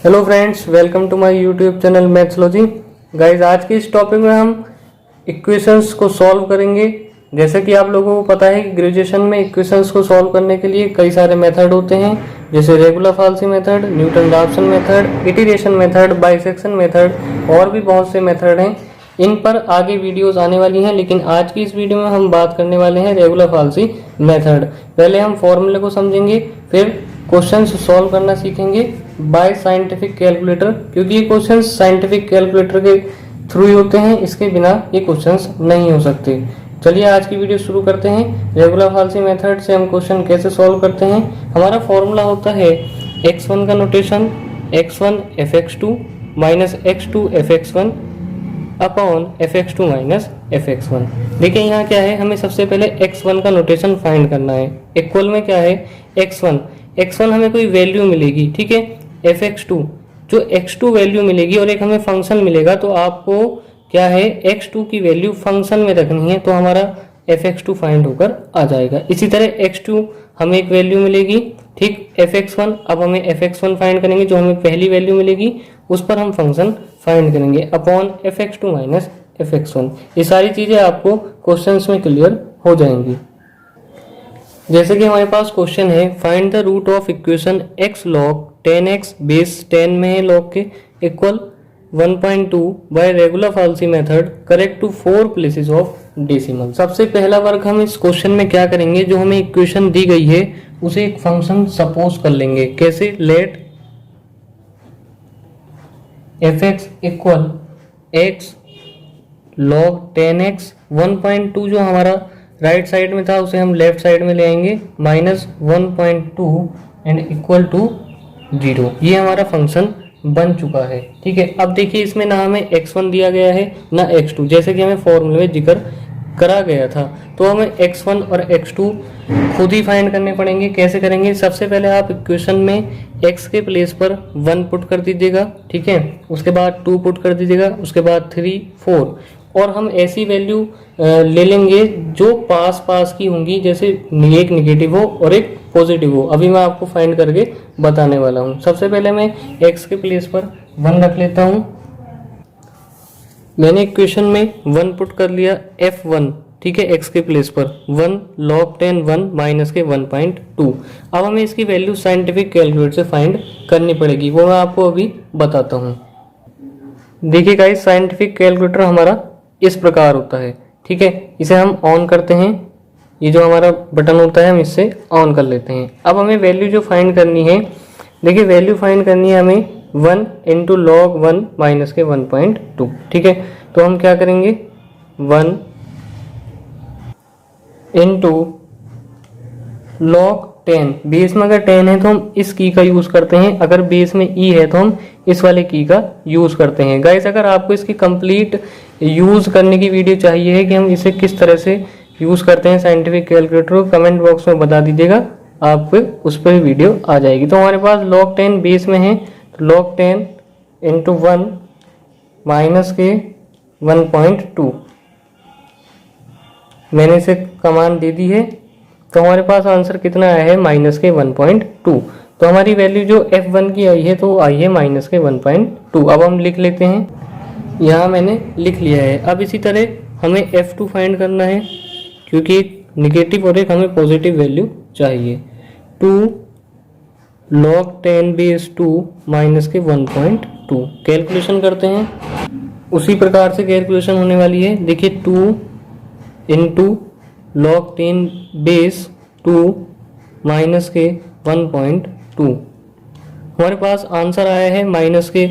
Hello friends, welcome to my YouTube channel Mathslogy. Guys, आज के इस टॉपिक में हम इक्वेशंस को सॉल्व करेंगे। जैसे कि आप लोगों को पता है कि ग्रेजुएशन में इक्वेशंस को सॉल्व करने के लिए कई सारे मेथड होते हैं, जैसे regular falsi method, Newton Raphson method, iteration method, bisection method और भी बहुत से मेथड हैं। इन पर आगे वीडियोस आने वाली हैं, लेकिन आज की इस वीडियो में हम बात करने वाले हैं रेगुलर फाल्सी मेथड। पहले हम फॉर्मूले को समझेंगे, फिर क्वेश्चंस सॉल्व करना सीखेंगे बाय साइंटिफिक कैलकुलेटर, क्योंकि ये क्वेश्चंस साइंटिफिक कैलकुलेटर के थ्रू ही होते हैं, इसके बिना ये क्वेश्चंस नहीं हो सकते। चलिए आज की वीडियो शुरू करते हैं। रेगुलर फाल्सी मेथड से हम क्वेश्चन कैसे सॉल्व करते हैं। हमारा फॉर्मूला होता है x1 का notation x1 fx2 minus x2 fx1 upon fx2 minus fx1। देखिए यहाँ क्या है, हमें सबसे पहले x1 का नोटेशन फाइंड करना है। इक्वल में क्या है x1 हमें कोई वैल्यू मिलेगी, ठीक है। fx2 जो x2 वैल्यू मिलेगी और एक हमें फंक्शन मिलेगा, तो आपको क्या है x2 की वैल्यू फंक्शन में रखनी है, तो हमारा fx2 फाइंड होकर आ जाएगा। इसी तरह x2 हमें एक वैल्यू मिलेगी, ठीक। fx1 अब हमें fx1 फाइंड करेंगे, जो हमें पहली वैल्यू मिलेगी उस पर हम फंक्शन फाइंड करेंगे अपॉन fx2 माइनस fx1। ये सारी चीजें आपको क्वेश्चंस में क्लियर हो जाएंगी। जैसे कि हमारे पास क्वेश्चन है, find the root of equation x log 10x base 10 में है log के equal 1.2 by regular falsi method correct to 4 places of decimal. सबसे पहला वर्क हम इस क्वेश्चन में क्या करेंगे, जो हमें इक्वेशन दी गई है उसे एक फंक्शन सपोज कर लेंगे। कैसे? Let fx equal x log 10x 1.2 जो हमारा राइट साइड में था उसे हम लेफ्ट साइड में ले आएंगे, माइनस 1.2 एंड इक्वल टू 0। ये हमारा फंक्शन बन चुका है, ठीक है। अब देखिए इसमें ना हमें x1 दिया गया है ना x2, जैसे कि हमें फॉर्मूले में जिक्र करा गया था। तो हमें x1 और x2 खुद ही फाइंड करने पड़ेंगे। कैसे करेंगे? सबसे पहले आप इक्वेशन में x के प्लेस पर 1 पुट कर दीजिएगा, ठीक है। उसके बाद 2 पुट कर दीजिएगा, उसके बाद 3, 4 और हम ऐसी वैल्यू ले लेंगे जो पास पास की होंगी, जैसे एक निगेटिव हो और एक पॉजिटिव हो। अभी मैं आपको फाइंड करके बताने वाला हूँ। सबसे पहले मैं x के प्लेस पर 1 रख लेता हूँ। मैंने इक्वेशन में 1 पुट कर लिया f1, ठीक है, x के प्लेस पर 1 log 10 1 माइनस के 1.2। अब हमें इसकी वैल्यू साइंटिफिक कैलकुलेटर से फाइंड करनी पड़ेगी, वो मैं आपको अभी बताता हूँ। देखिए गाइस, साइंटिफिक कैलकुलेटर हमारा इस प्रकार होता है, ठीक है। इसे हम ऑन करते हैं, ये जो हमारा बटन होता है हम इससे ऑन कर लेते हैं। अब हमें वैल्यू जो फाइंड करनी है, देखिए वैल्यू फाइंड करनी है हमें 1 इंटू लॉग 1 माइनस के 1.2, ठीक है। तो हम क्या करेंगे, 1 इंटू लॉग 10, बेस में अगर 10 है तो हम इस की का यूज करते हैं, अगर बेस में ई है तो हम इस वाले की का यूज करते हैं। गाइस, अगर आपको इसकी कंप्लीट यूज करने की वीडियो चाहिए है कि हम इसे किस तरह से यूज करते हैं साइंटिफिक कैलकुलेटर को, कमेंट बॉक्स में बता दीजिएगा, आपको उस पर वीडियो आ जाएगी। तो हमारे पास log 10 बेस में है, तो log 10 इंटू 1 माइनस के 1.2 मैंने इसे कमांड दे दी है। तो हमारे पास आंसर कितना आया है, माइनस के 1.2। तो हमारी वैल्यू जो f1 की आई है तो आई है माइनस के 1.2। अब हम लिख लेते हैं, यहाँ मैंने लिख लिया है। अब इसी तरह हमें f2 फाइंड करना है, क्योंकि एक निगेटिव और एक हमें पॉजिटिव वैल्यू चाहिए। 2 log 10 बेस 2 माइनस के 1.2 कैलकुलेशन करते हैं। उसी प्रकार से कैलकुलेशन होने वाली है। देखिए 2 इंटू log 10 बेस 2 माइनस के 1.2, हमारे पास आंसर आया है माइनस के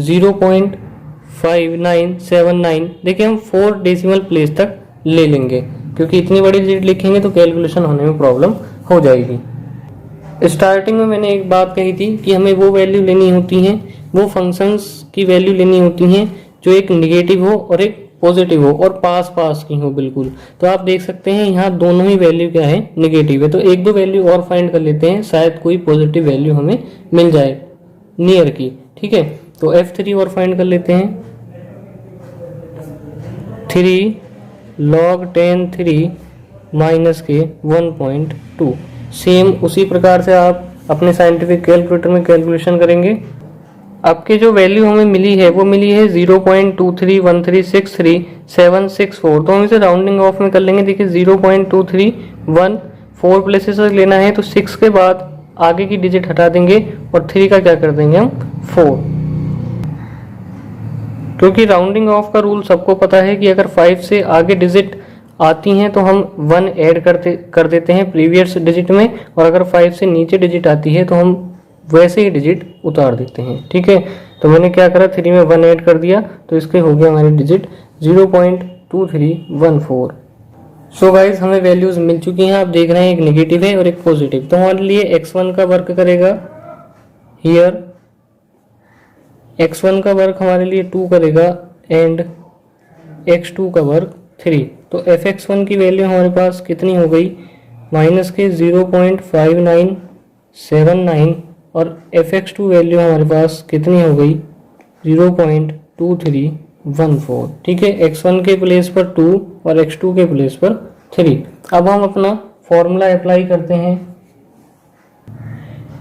0.5979। देखिए हम 4 डेसिमल प्लेस तक ले लेंगे, क्योंकि इतनी बड़ी लीड लिखेंगे तो कैलकुलेशन होने में प्रॉब्लम हो जाएगी। स्टार्टिंग में मैंने एक बात कही थी कि हमें वो वैल्यू लेनी होती हैं, वो फंक्शंस की वैल्यू लेनी होती हैं जो एक निगेटिव हो और एक पॉजिटिव हो और पास पास की हो बिल्कुल। तो आप देख सकते हैं यहाँ दोनों ही वैल्यू क्या है, निगेटिव है। तो एक दो वैल्यू और फाइंड कर लेते हैं, शायद कोई पॉजिटिव वैल्यू हमें मिल जाए नियर की, ठीक है। तो f3 और फाइंड कर लेते हैं। 3 log 10 3 माइनस के 1.2। सेम उसी प्रकार से आप अपने साइंटिफिक कैलकुलेटर में कैलकुलेशन करेंगे। आपकी जो वैल्यू हमें मिली है वो मिली है 0.231363764। तो हम इसे राउंडिंग ऑफ में कर लेंगे। देखिए 0.2314 प्लेसेस तक लेना है तो 6 के बाद आगे की डिजिट हटा देंगे और 3 का क्या कर देंगे हम 4, क्योंकि राउंडिंग ऑफ का रूल सबको पता है कि अगर 5 से आगे डिजिट आती हैं तो हम 1 ऐड कर देते हैं प्रीवियस डिजिट में, और अगर 5 से नीचे डिजिट आती है तो हम वैसे ही डिजिट उतार देते हैं। ठीक है, तो मैंने क्या करा 3 में 1 ऐड कर दिया तो इसके हो गया हमारी डिजिट 0.2314। सो गाइज हमें वैल्यूज मिल चुकी हैं। आप देख रहे हैं एक नेगेटिव है और एक पॉजिटिव। तो हमारे लिए x1 का वर्क करेगा हियर, x1 का वर्क हमारे लिए 2 करेगा एंड x2 का वर्क 3। तो fx1 की वैल्यू हमारे पास कितनी हो गई माइनस के 0.5979 और fx2 वैल्यू हमारे पास कितनी हो गई 0.2314। ठीक है, x1 के प्लेस पर 2 और x2 के प्लेस पर 3। अब हम अपना फॉर्मूला अप्लाई करते हैं।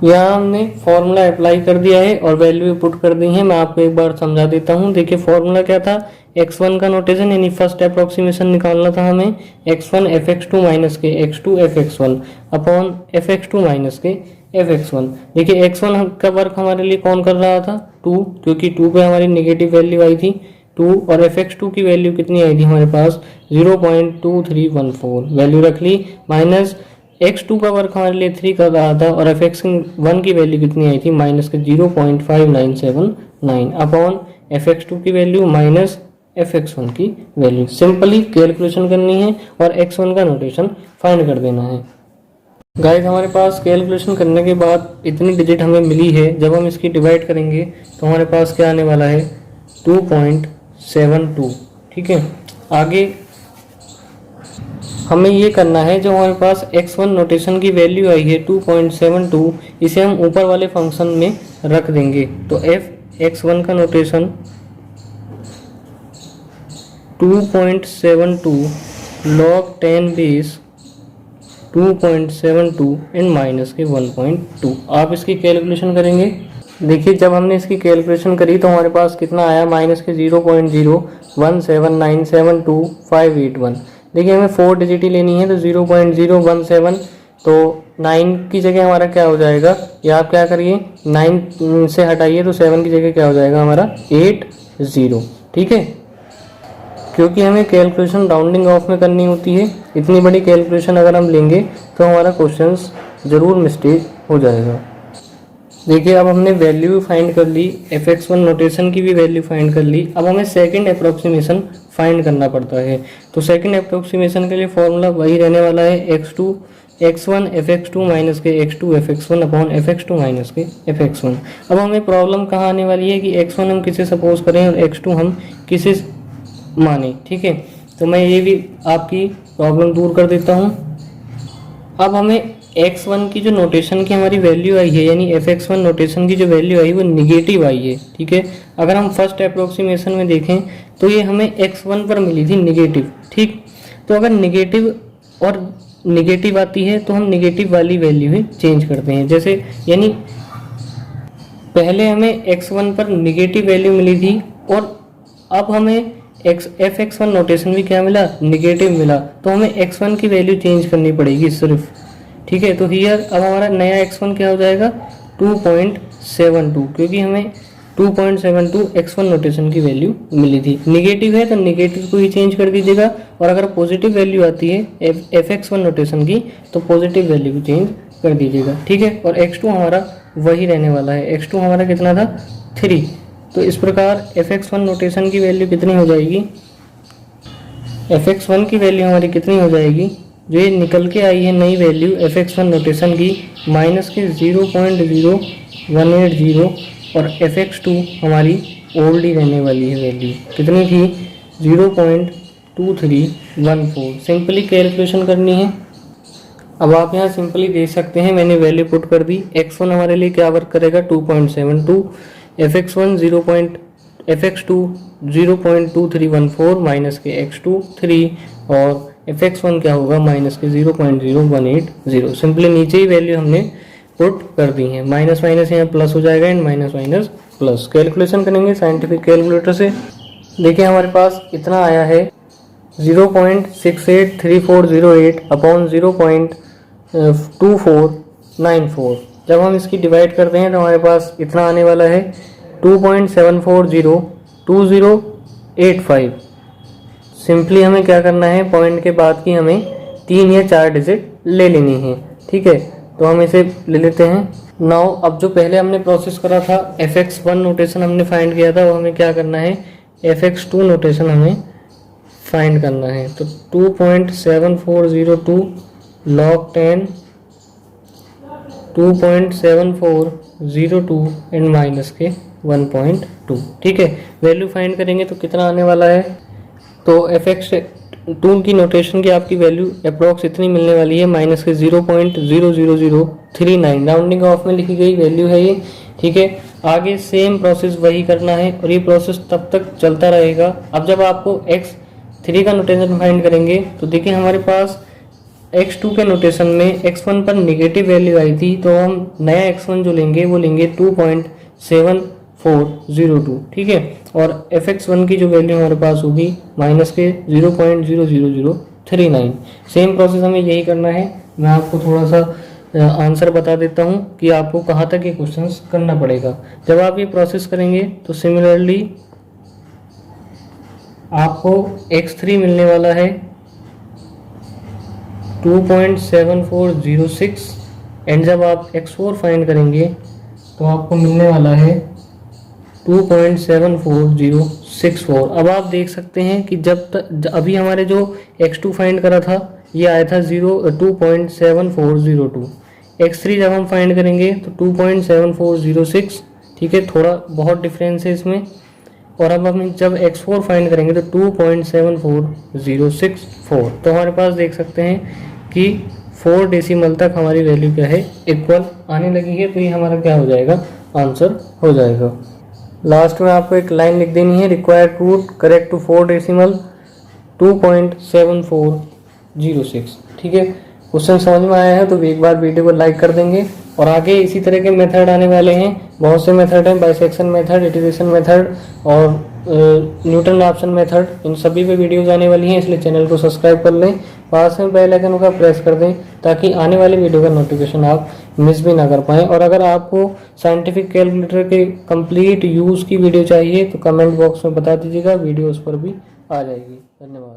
यहाँ हमने फॉर्मूला अप्लाई कर दिया है और वैल्यू पुट कर दी है। मैं आपको एक बार समझा देता हूँ। देखिए फॉर्मूला क्या था, x1 का नोटेशन यानी फर्स्ट अप्रोक्सीमेशन निकालना था हमें, x1 fx2 माइनस के x2 fx1 upon fx2 minus के fx1। देखिए x1 का वर्क हमारे लिए कौन कर रहा था 2, क्योंकि 2 पे हमारी नेगेटिव वैल्यू आई थी 2, और fx2 की वैल्यू कितनी आई थी हमारे पास 0.2314 वैल्यू रख ली, माइनस x2 का वर्क हमारे लिए 3 कर रहा था और fx1 की वैल्यू कितनी आई थी माइनस के 0.5979 अपॉन fx2 की वैल्यू माइनस fx1 की वैल्यू। सिंपली कैलकुलेशन करनी है और x1 का नोटेशन फाइंड कर देना है। गाइस हमारे पास कैलकुलेशन करने के बाद इतनी डिजिट हमें मिली है। जब हम इसकी डिवाइड करेंगे तो हमारे पास क्या आने वाला है 2.72। ठीक है, आगे हमें ये करना है जो हमारे पास x1 नोटेशन की वैल्यू आई है 2.72, इसे हम ऊपर वाले फंक्शन में रख देंगे। तो f(x1) का नोटेशन 2.72 log 10 बेस 2.72 इन माइनस के 1.2। आप इसकी कैलकुलेशन करेंगे। देखिए जब हमने इसकी कैलकुलेशन करी तो हमारे पास कितना आया माइनस के 0.017972 देखिए हमें 4 डिजिट ही लेनी है तो 0.017, तो 9 की जगह हमारा क्या हो जाएगा, या आप क्या करिए 9 से हटाइए तो 7 की जगह क्या हो जाएगा हमारा 80। ठीक है, क्योंकि हमें कैलकुलेशन राउंडिंग ऑफ में करनी होती है। इतनी बड़ी कैलकुलेशन अगर हम लेंगे तो हमारा क्वेश्चन ज़रूर मिस्टेक हो जाएगा। देखिए अब हमने वैल्यू फाइंड कर ली, fx1 नोटेशन की भी वैल्यू फाइंड कर ली। अब हमें सेकंड अप्रोक्सीमेशन फाइंड करना पड़ता है। तो सेकंड अप्रोक्सीमेशन के लिए फॉर्मूला वही रहने वाला है x1 fx2 माइनस के x2 fx1 upon fx2 minus के fx1। अब हमें प्रॉब्लम कहाँ आने वाली है कि x1 हम किसे सपोज करें और x2 हम किसे माने। ठीक है, तो मैं ये भी आपकी प्रॉब्लम दूर कर देता हूँ। अब हमें x1 की जो नोटेशन की हमारी वैल्यू आई है यानी fx1 नोटेशन की जो वैल्यू आई वो निगेटिव आई है। ठीक है, अगर हम फर्स्ट अप्रोक्सीमेशन में देखें तो ये हमें x1 पर मिली थी निगेटिव। ठीक, तो अगर निगेटिव और निगेटिव आती है तो हम निगेटिव वाली वैल्यू ही चेंज करते हैं। जैसे यानी पहले हमें x1 पर निगेटिव वैल्यू मिली थी और अब हमें fx1 नोटेशन भी क्या मिला निगेटिव मिला, तो हमें x1 की वैल्यू चेंज करनी पड़ेगी सिर्फ। ठीक है, तो हियर अब हमारा नया x1 क्या हो जाएगा 2.72, क्योंकि हमें 2.72 x1 नोटेशन की वैल्यू मिली थी। निगेटिव है तो निगेटिव को ही चेंज कर दीजिएगा, और अगर पॉजिटिव वैल्यू आती है fx1 नोटेशन की तो पॉजिटिव वैल्यू को चेंज कर दीजिएगा। ठीक है, और x2 हमारा वही रहने वाला है। x2 हमारा कितना था 3। तो इस प्रकार fx1 नोटेशन की वैल्यू कितनी हो जाएगी, fx1 की वैल्यू हमारी कितनी हो जाएगी, जो ये निकल के आई है नई वैल्यू fx1 नोटेशन की माइनस के 0.0180, और fx2 हमारी ओल्ड ही रहने वाली है वैल्यू कितनी थी 0.2314। सिंपली कैलकुलेशन करनी है। अब आप यहाँ सिंपली देख सकते हैं मैंने वैल्यू पुट कर दी। x1 हमारे लिए क्या वर्क करेगा 2.72, fx2 0.2314 माइनस के x2 3, और fx1 क्या होगा माइनस के 0.0180। सिंपली नीचे ही वैल्यू हमने पुट कर दी है। माइनस माइनस यहाँ प्लस हो जाएगा and minus minus plus calculation करेंगे साइंटिफिक कैलकुलेटर से। देखिए हमारे पास इतना आया है 0.683408 अपॉन 0.2494। जब हम इसकी डिवाइड करते हैं तो हमारे पास इतना आने वाला है 2.740208 सिंपली हमें क्या करना है, पॉइंट के बाद की हमें 3 या 4 डिजिट ले लेनी है। ठीक है, तो हम इसे ले लेते हैं। नाउ अब जो पहले हमने प्रोसेस करा था fx1 नोटेशन हमने फाइंड किया था, वो हमें क्या करना है fx2 नोटेशन हमें फाइंड करना है। तो 2.7402 log 10 2.7402 एंड माइनस के 1.2। ठीक है, वैल्यू फाइंड करेंगे तो कितना आने वाला है। तो fx2 की नोटेशन की आपकी वैल्यू अप्रॉक्स इतनी मिलने वाली है, माइनस के 0.00039 राउंडिंग ऑफ में लिखी गई वैल्यू है ये। ठीक है, आगे सेम प्रोसेस वही करना है और ये प्रोसेस तब तक चलता रहेगा। अब जब आपको x3 का नोटेशन फाइंड करेंगे तो देखिए हमारे पास x2 के नोटेशन में x1 पर निगेटिव वैल्यू आई थी, तो हम नया x1 जो लेंगे वो लेंगे 2.7402। ठीक है, और fx1 की जो वैल्यू हमारे पास होगी माइनस के 0.00039। सेम प्रोसेस हमें यही करना है। मैं आपको थोड़ा सा आंसर बता देता हूँ कि आपको कहाँ तक ये क्वेश्चंस करना पड़ेगा। जब आप ये प्रोसेस करेंगे तो सिमिलरली आपको x3 मिलने वाला है 2.7406 एंड जब आप x4 फाइंड करेंगे तो आपको मिलने वाला है 2.74064। अब आप देख सकते हैं कि जब तक अभी हमारे जो x2 फाइंड करा था ये आया था 2.7402, x3 जब हम फाइंड करेंगे तो 2.7406। ठीक है, थोड़ा बहुत डिफरेंस है इसमें। और अब हम जब x4 फाइंड करेंगे तो 2.74064। तो हमारे पास देख सकते हैं कि 4 डेसिमल तक हमारी वैल्यू क्या है इक्वल आने लगी है। तो ये हमारा क्या हो जाएगा, आंसर हो जाएगा। लास्ट में आपको एक लाइन लिख देनी है, required root correct to 4 decimal 2.7406। ठीक है, क्वेश्चन समझ में आया है तो एक बार वीडियो को लाइक कर देंगे। और आगे इसी तरह के मेथड आने वाले हैं, बहुत से मेथड हैं, बाइसेक्शन मेथड, इटरेशन मेथड और न्यूटन ऑप्शन मेथड, इन सभी पे वीडियोज आने वाली हैं। इसलिए चैनल को सब्सक्राइब कर लें, पास में बेल आइकन का प्रेस कर दें ताकि आने वाली वीडियो का नोटिफिकेशन आप मिस भी ना कर पाएँ। और अगर आपको साइंटिफिक कैलकुलेटर के कंप्लीट यूज़ की वीडियो चाहिए तो कमेंट बॉक्स में बता दीजिएगा, वीडियो उस पर भी आ जाएगी। धन्यवाद।